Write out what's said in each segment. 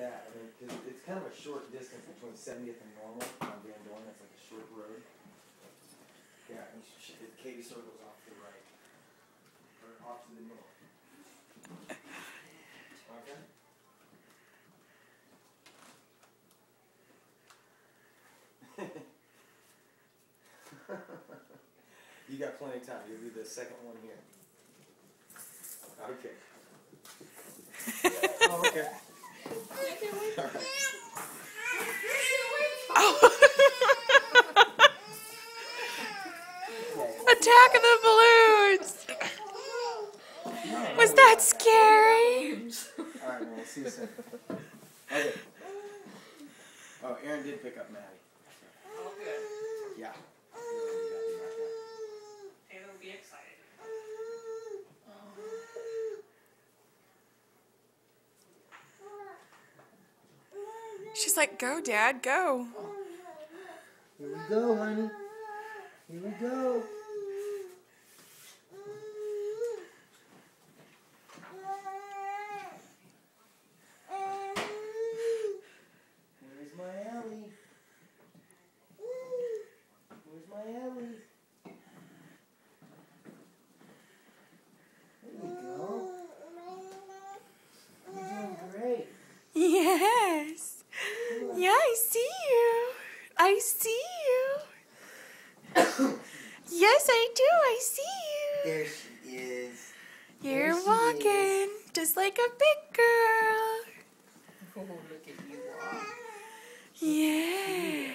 that. I mean, cause it's kind of a short distance between 70th and Normal on Van Dorn. That's like a short road. Yeah, and Katy circles off to the right. Or off to the middle. Okay? You got plenty of time. You'll be the second one here. Okay. Oh, okay. All right. Attack of the balloons! Was that scary? Alright, well, we'll see you soon. Okay. Oh, Aaron did pick up Maddie. Oh, good. Yeah. Taylor will be excited. She's like, go, Dad, go. Here we go, honey. Here we go. Where's my Ellie? Where's my Ellie? There we go. You're doing great. Yes. Yeah, I see you. I see you. Yes, I do. I see you. There she is. You're she walking just like a big girl. Oh, look at you walk. Yes.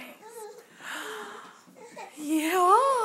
Yeah.